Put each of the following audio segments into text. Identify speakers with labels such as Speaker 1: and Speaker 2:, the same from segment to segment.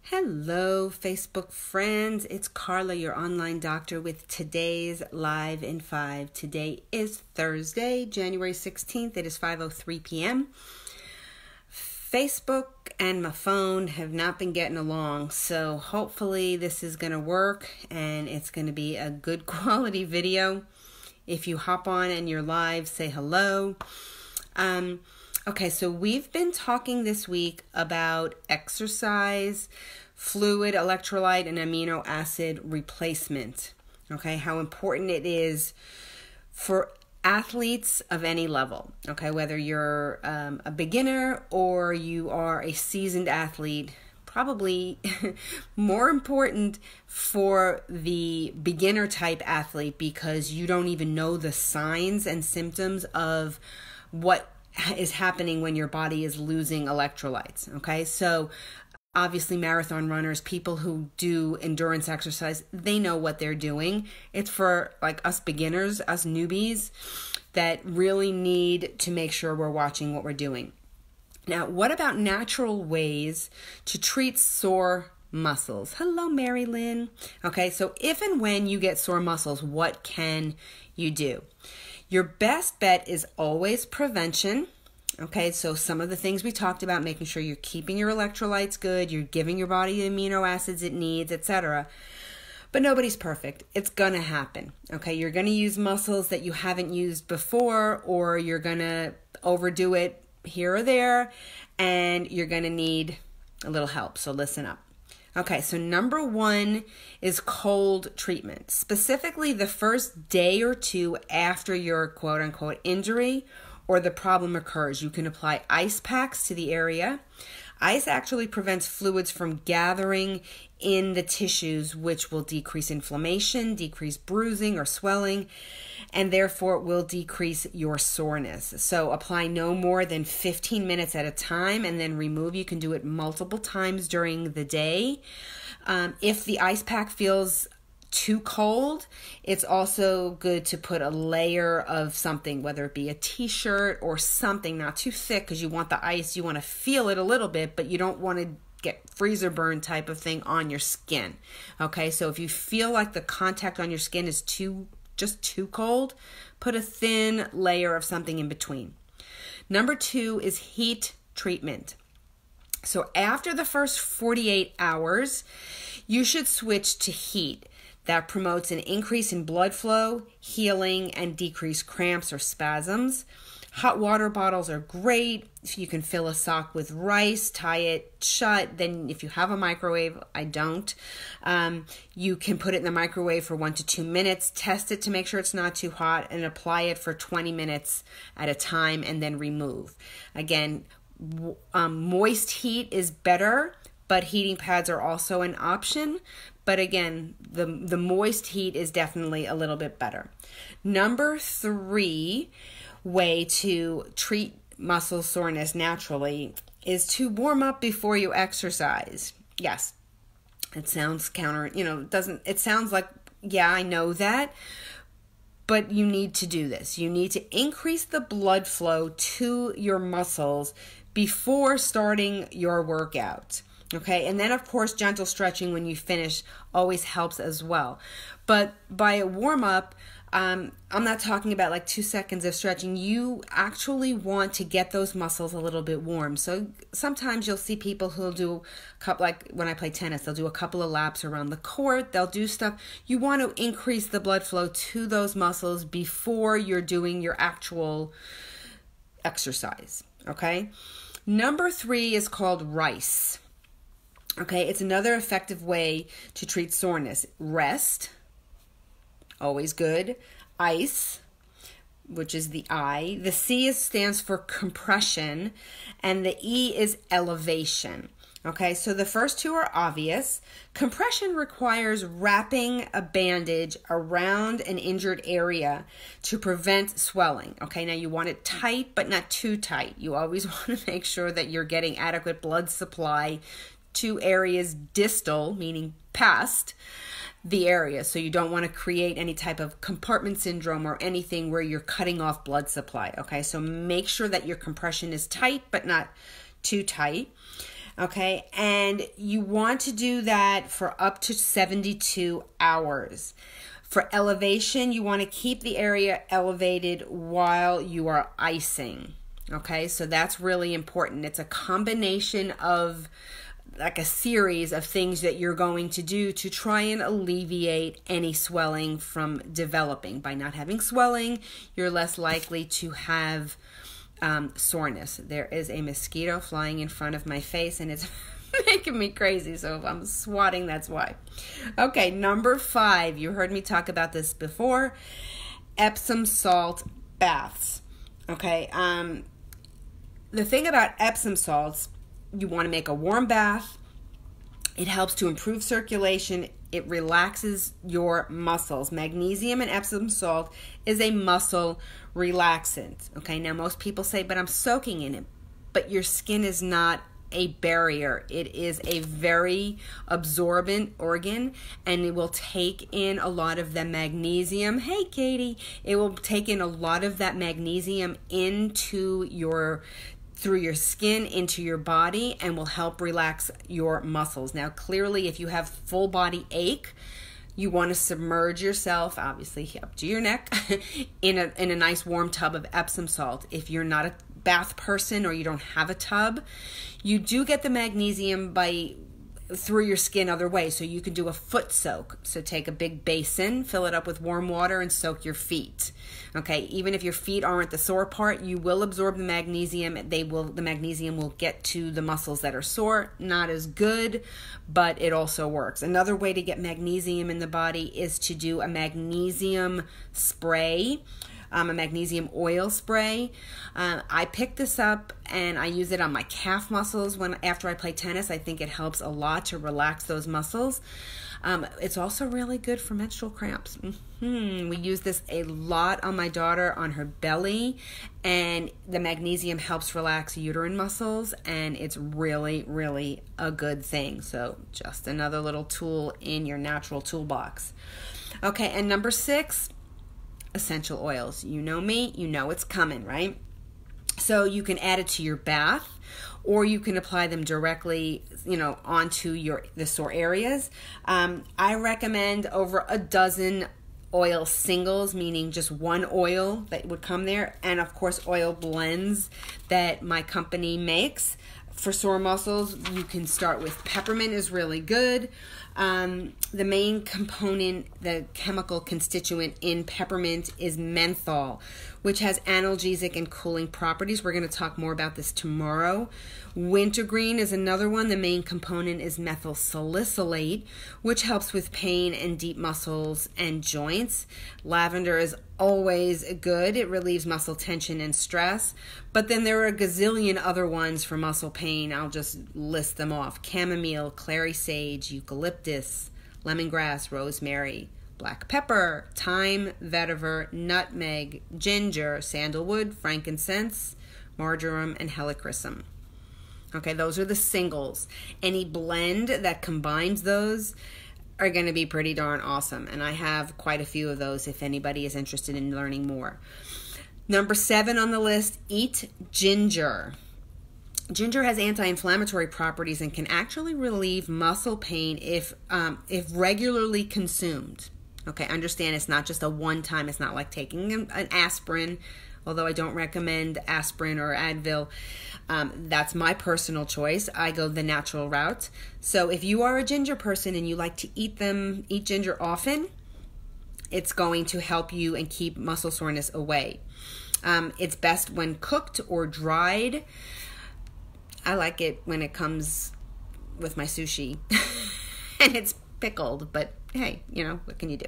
Speaker 1: Hello, Facebook friends. It's Carla, your online doctor, with today's Live in 5. Today is Thursday, January 16th. It is 5:03 p.m. Facebook and my phone have not been getting along, so hopefully this is going to work and it's going to be a good quality video. If you hop on and you're live, say hello. Okay, so we've been talking this week about exercise, fluid, electrolyte, and amino acid replacement. Okay, how important it is for athletes of any level. Okay, whether you're a beginner or you are a seasoned athlete, probably more important for the beginner type athlete because you don't even know the signs and symptoms of what is happening when your body is losing electrolytes. Okay, so obviously marathon runners, people who do endurance exercise, they know what they're doing. It's for like us beginners, us newbies, that really need to make sure we're watching what we're doing. Now, what about natural ways to treat sore muscles? Hello, Mary Lynn. Okay, so if and when you get sore muscles, what can you do? Your best bet is always prevention. Okay, so some of the things we talked about, making sure you're keeping your electrolytes good, you're giving your body the amino acids it needs, etc. But nobody's perfect. It's going to happen. Okay, you're going to use muscles that you haven't used before, or you're going to overdo it here or there, and you're going to need a little help. So listen up. Okay, so number one is cold treatment. Specifically, the first day or two after your quote-unquote injury or the problem occurs, you can apply ice packs to the area. Ice actually prevents fluids from gathering in the tissues, which will decrease inflammation, decrease bruising or swelling, and therefore will decrease your soreness. So apply no more than 15 minutes at a time and then remove. You can do it multiple times during the day. If the ice pack feels too cold, it's also good to put a layer of something, whether it be a t-shirt or something, not too thick, because you want the ice, you want to feel it a little bit, but you don't want to get freezer burn type of thing on your skin. Okay, so if you feel like the contact on your skin is just too cold, put a thin layer of something in between. Number two is heat treatment. So after the first 48 hours, you should switch to heat. That promotes an increase in blood flow, healing, and decreased cramps or spasms. Hot water bottles are great. If you can fill a sock with rice, tie it shut. Then if you have a microwave, I don't, you can put it in the microwave for 1 to 2 minutes, test it to make sure it's not too hot, and apply it for 20 minutes at a time and then remove. Again, moist heat is better, but heating pads are also an option. But again, the moist heat is definitely a little bit better. Number three way to treat muscle soreness naturally is to warm up before you exercise. Yes, it sounds it sounds like, yeah, I know that, but you need to do this. You need to increase the blood flow to your muscles before starting your workout. Okay, and then of course gentle stretching when you finish always helps as well. But by a warm up, I'm not talking about like 2 seconds of stretching. You actually want to get those muscles a little bit warm. So sometimes you'll see people who'll do like when I play tennis, they'll do a couple of laps around the court. They'll do stuff. You want to increase the blood flow to those muscles before you're doing your actual exercise. Okay. Number three is called rice. Okay, it's another effective way to treat soreness. Rest, always good. Ice, which is the I. The C stands for compression, and the E is elevation. Okay, so the first two are obvious. Compression requires wrapping a bandage around an injured area to prevent swelling. Okay, now you want it tight, but not too tight. You always want to make sure that you're getting adequate blood supply to areas distal, meaning past the area. So you don't want to create any type of compartment syndrome or anything where you're cutting off blood supply. Okay, so make sure that your compression is tight, but not too tight. Okay, and you want to do that for up to 72 hours. For elevation, you want to keep the area elevated while you are icing. Okay, so that's really important. It's a combination of like a series of things that you're going to do to try and alleviate any swelling from developing. By not having swelling, you're less likely to have soreness. There is a mosquito flying in front of my face and it's making me crazy, so if I'm swatting, that's why. Okay, number 5, you heard me talk about this before, Epsom salt baths. Okay, the thing about Epsom salts, you want to make a warm bath. It helps to improve circulation. It relaxes your muscles. Magnesium and Epsom salt is a muscle relaxant. Okay, now most people say, but I'm soaking in it. But your skin is not a barrier. It is a very absorbent organ, and it will take in a lot of the magnesium. Hey, Katie. It will take in a lot of that magnesium through your skin into your body and will help relax your muscles. Now, clearly, if you have full body ache, you want to submerge yourself, obviously up to your neck, in a nice warm tub of Epsom salt. If you're not a bath person or you don't have a tub, you do get the magnesium through your skin other ways. So you can do a foot soak. So take a big basin, fill it up with warm water, and soak your feet. Okay, even if your feet aren't the sore part, you will absorb the magnesium. The magnesium will get to the muscles that are sore. Not as good, but it also works. Another way to get magnesium in the body is to do a magnesium spray. A magnesium oil spray. I picked this up and I use it on my calf muscles after I play tennis. I think it helps a lot to relax those muscles. It's also really good for menstrual cramps. We use this a lot on my daughter on her belly, and the magnesium helps relax uterine muscles, and it's really, really a good thing. So just another little tool in your natural toolbox. Okay, and number 6, essential oils. You know me, you know it's coming, right? So you can add it to your bath, or you can apply them directly, onto the sore areas. I recommend over a dozen oil singles, meaning just one oil that would come there, and of course oil blends that my company makes. For sore muscles, you can start with peppermint is really good. The main component, the chemical constituent in peppermint is menthol, which has analgesic and cooling properties. We're going to talk more about this tomorrow. Wintergreen is another one. The main component is methyl salicylate, which helps with pain and deep muscles and joints. Lavender is always good. It relieves muscle tension and stress. But then there are a gazillion other ones for muscle pain. I'll just list them off. Chamomile, clary sage, eucalyptus, lemongrass, rosemary, black pepper, thyme, vetiver, nutmeg, ginger, sandalwood, frankincense, marjoram, and helichrysum. Okay, those are the singles. Any blend that combines those are going to be pretty darn awesome. And I have quite a few of those if anybody is interested in learning more. Number 7 on the list, eat ginger. Ginger has anti-inflammatory properties and can actually relieve muscle pain if regularly consumed. Okay, understand it's not just a one-time. It's not like taking an aspirin, although I don't recommend aspirin or Advil. That's my personal choice. I go the natural route. So if you are a ginger person and you like to eat ginger often, it's going to help you and keep muscle soreness away. It's best when cooked or dried. I like it when it comes with my sushi and it's pickled, but hey, what can you do?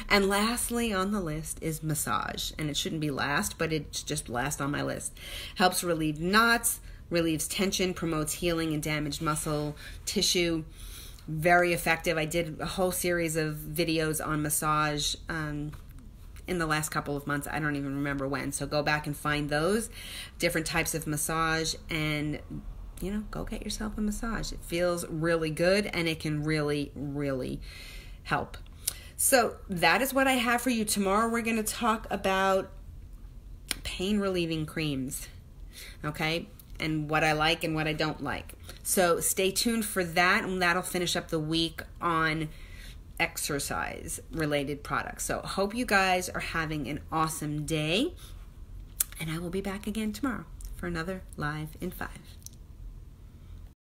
Speaker 1: And lastly on the list is massage, and it shouldn't be last, but it's just last on my list. Helps relieve knots, relieves tension, promotes healing and damaged muscle tissue. Very effective. I did a whole series of videos on massage in the last couple of months. I don't even remember when, so go back and find those different types of massage and go get yourself a massage. It feels really good and it can really, really help. So that is what I have for you. Tomorrow we're going to talk about pain relieving creams, okay? And what I like and what I don't like. So stay tuned for that, and that'll finish up the week on exercise related products. So hope you guys are having an awesome day, and I will be back again tomorrow for another Live in 5.